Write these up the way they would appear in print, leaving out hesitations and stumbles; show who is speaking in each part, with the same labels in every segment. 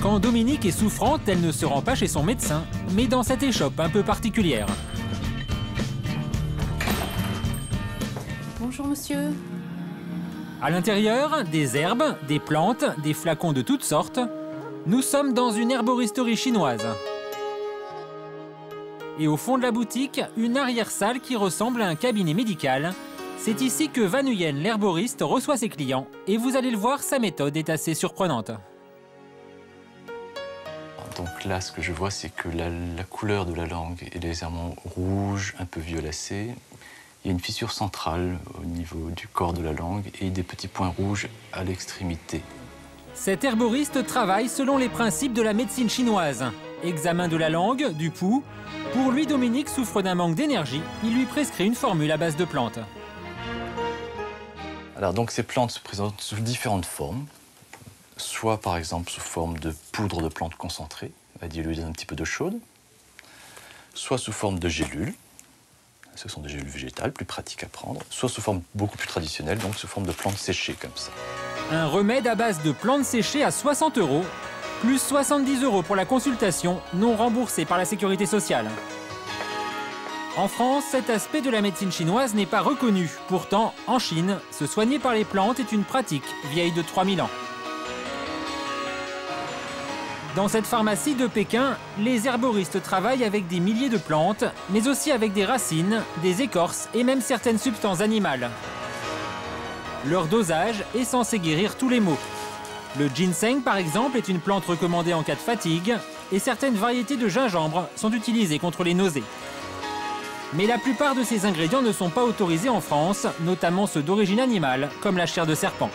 Speaker 1: Quand Dominique est souffrante, elle ne se rend pas chez son médecin, mais dans cette échoppe un peu particulière.
Speaker 2: Bonjour monsieur.
Speaker 1: À l'intérieur, des herbes, des plantes, des flacons de toutes sortes. Nous sommes dans une herboristerie chinoise. Et au fond de la boutique, une arrière-salle qui ressemble à un cabinet médical. C'est ici que Van Huyen, l'herboriste, reçoit ses clients. Et vous allez le voir, sa méthode est assez surprenante.
Speaker 3: Donc là, ce que je vois, c'est que la couleur de la langue est légèrement rouge, un peu violacée. Il y a une fissure centrale au niveau du corps de la langue et des petits points rouges à l'extrémité.
Speaker 1: Cet herboriste travaille selon les principes de la médecine chinoise. Examen de la langue, du pouls. Pour lui, Dominique souffre d'un manque d'énergie. Il lui prescrit une formule à base de plantes.
Speaker 3: Alors donc ces plantes se présentent sous différentes formes. Soit par exemple sous forme de poudre de plantes concentrée, diluée dans un petit peu d'eau chaude. Soit sous forme de gélules. Ce sont des gélules végétales, plus pratiques à prendre. Soit sous forme beaucoup plus traditionnelle, donc sous forme de plantes séchées comme ça.
Speaker 1: Un remède à base de plantes séchées à 60 €, plus 70 € pour la consultation, non remboursée par la sécurité sociale. En France, cet aspect de la médecine chinoise n'est pas reconnu. Pourtant, en Chine, se soigner par les plantes est une pratique vieille de 3000 ans. Dans cette pharmacie de Pékin, les herboristes travaillent avec des milliers de plantes, mais aussi avec des racines, des écorces et même certaines substances animales. Leur dosage est censé guérir tous les maux. Le ginseng, par exemple, est une plante recommandée en cas de fatigue, et certaines variétés de gingembre sont utilisées contre les nausées. Mais la plupart de ces ingrédients ne sont pas autorisés en France, notamment ceux d'origine animale, comme la chair de serpent.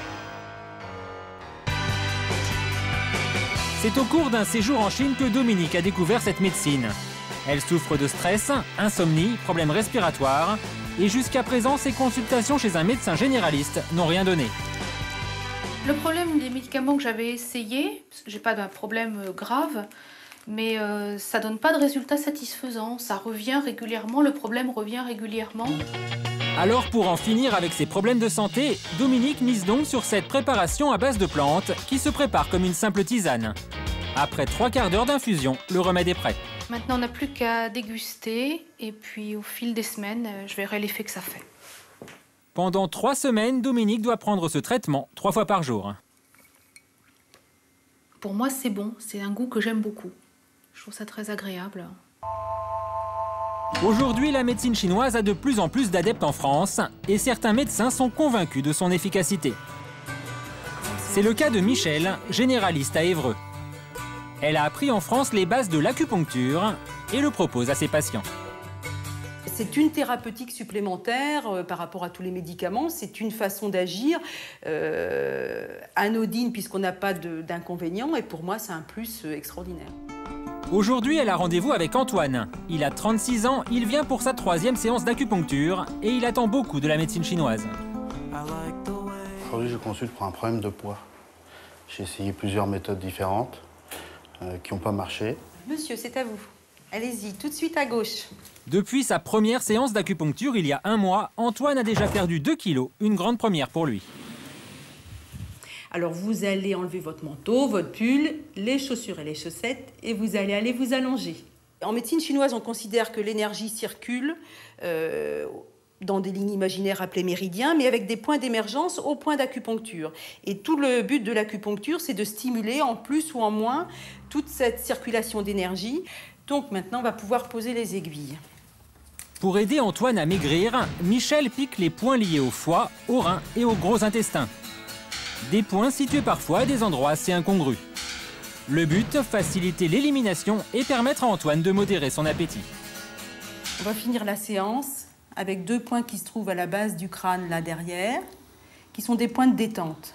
Speaker 1: C'est au cours d'un séjour en Chine que Dominique a découvert cette médecine. Elle souffre de stress, insomnie, problèmes respiratoires, et jusqu'à présent, ses consultations chez un médecin généraliste n'ont rien donné.
Speaker 2: Le problème des médicaments que j'avais essayés, parce que j'ai pas d'un problème grave, mais ça donne pas de résultats satisfaisants. Ça revient régulièrement, le problème revient régulièrement.
Speaker 1: Alors pour en finir avec ses problèmes de santé, Dominique mise donc sur cette préparation à base de plantes qui se prépare comme une simple tisane. Après 3/4 d'heure d'infusion, le remède est prêt.
Speaker 2: Maintenant, on n'a plus qu'à déguster et puis au fil des semaines, je verrai l'effet que ça fait.
Speaker 1: Pendant 3 semaines, Dominique doit prendre ce traitement 3 fois par jour.
Speaker 2: Pour moi, c'est bon. C'est un goût que j'aime beaucoup. Je trouve ça très agréable.
Speaker 1: Aujourd'hui, la médecine chinoise a de plus en plus d'adeptes en France et certains médecins sont convaincus de son efficacité. C'est le cas de Michel, généraliste à Évreux. Elle a appris en France les bases de l'acupuncture et le propose à ses patients.
Speaker 4: C'est une thérapeutique supplémentaire par rapport à tous les médicaments. C'est une façon d'agir anodine puisqu'on n'a pas d'inconvénients. Et pour moi, c'est un plus extraordinaire.
Speaker 1: Aujourd'hui, elle a rendez-vous avec Antoine. Il a 36 ans, il vient pour sa 3e séance d'acupuncture et il attend beaucoup de la médecine chinoise.
Speaker 5: Aujourd'hui, je consulte pour un problème de poids. J'ai essayé plusieurs méthodes différentes qui n'ont pas marché.
Speaker 4: Monsieur, c'est à vous. Allez-y, tout de suite à gauche.
Speaker 1: Depuis sa première séance d'acupuncture il y a 1 mois, Antoine a déjà perdu 2 kilos, une grande première pour lui.
Speaker 4: Alors vous allez enlever votre manteau, votre pull, les chaussures et les chaussettes et vous allez aller vous allonger. En médecine chinoise, on considère que l'énergie circule dans des lignes imaginaires appelées méridiens, mais avec des points d'émergence au point d'acupuncture. Et tout le but de l'acupuncture, c'est de stimuler en plus ou en moins toute cette circulation d'énergie. Donc maintenant, on va pouvoir poser les aiguilles.
Speaker 1: Pour aider Antoine à maigrir, Michel pique les points liés au foie, au rein et au gros intestin. Des points situés parfois à des endroits assez incongrus. Le but, faciliter l'élimination et permettre à Antoine de modérer son appétit.
Speaker 4: On va finir la séance avec 2 points qui se trouvent à la base du crâne, là derrière, qui sont des points de détente.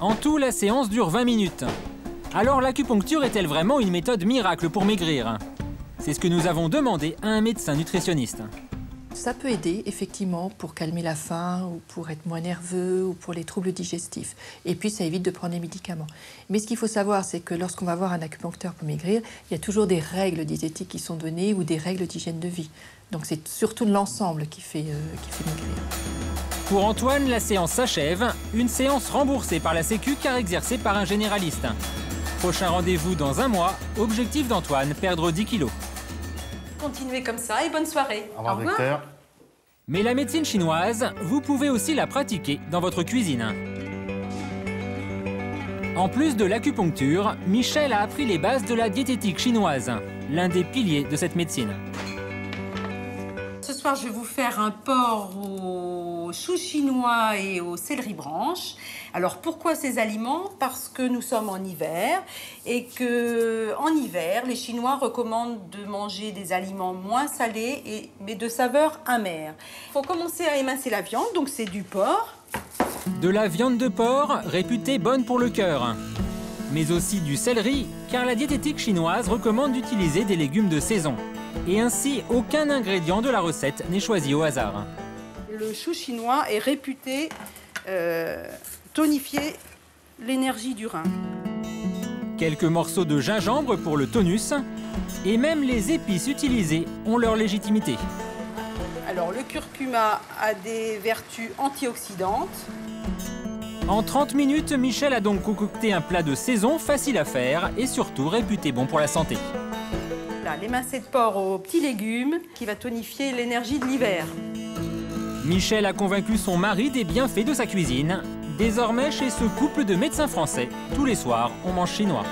Speaker 1: En tout, la séance dure 20 minutes. Alors l'acupuncture est-elle vraiment une méthode miracle pour maigrir? C'est ce que nous avons demandé à un médecin nutritionniste.
Speaker 6: Ça peut aider, effectivement, pour calmer la faim, ou pour être moins nerveux, ou pour les troubles digestifs. Et puis, ça évite de prendre des médicaments. Mais ce qu'il faut savoir, c'est que lorsqu'on va voir un acupuncteur pour maigrir, il y a toujours des règles diététiques qui sont données ou des règles d'hygiène de vie. Donc, c'est surtout l'ensemble qui fait maigrir.
Speaker 1: Pour Antoine, la séance s'achève. Une séance remboursée par la Sécu car exercée par un généraliste. Prochain rendez-vous dans un mois. Objectif d'Antoine, perdre 10 kilos.
Speaker 4: Continuez comme ça et bonne soirée.
Speaker 5: Au revoir, docteur.
Speaker 1: Mais la médecine chinoise, vous pouvez aussi la pratiquer dans votre cuisine. En plus de l'acupuncture, Michel a appris les bases de la diététique chinoise, l'un des piliers de cette médecine.
Speaker 4: Ce soir, je vais vous faire un porc au chou chinois et au céleri branche. Alors, pourquoi ces aliments? Parce que nous sommes en hiver et que en hiver, les Chinois recommandent de manger des aliments moins salés, mais de saveur amère. Il faut commencer à émincer la viande, donc c'est du porc.
Speaker 1: De la viande de porc, réputée bonne pour le cœur. Mais aussi du céleri, car la diététique chinoise recommande d'utiliser des légumes de saison. Et ainsi, aucun ingrédient de la recette n'est choisi au hasard.
Speaker 4: Le chou chinois est réputé tonifier l'énergie du rein.
Speaker 1: Quelques morceaux de gingembre pour le tonus. Et même les épices utilisées ont leur légitimité.
Speaker 4: Alors, le curcuma a des vertus antioxydantes.
Speaker 1: En 30 minutes, Michel a donc concocté un plat de saison facile à faire et surtout réputé bon pour la santé.
Speaker 4: Là, l'émincé de porc aux petits légumes qui va tonifier l'énergie de l'hiver.
Speaker 1: Michel a convaincu son mari des bienfaits de sa cuisine. Désormais, chez ce couple de médecins français, tous les soirs, on mange chinois.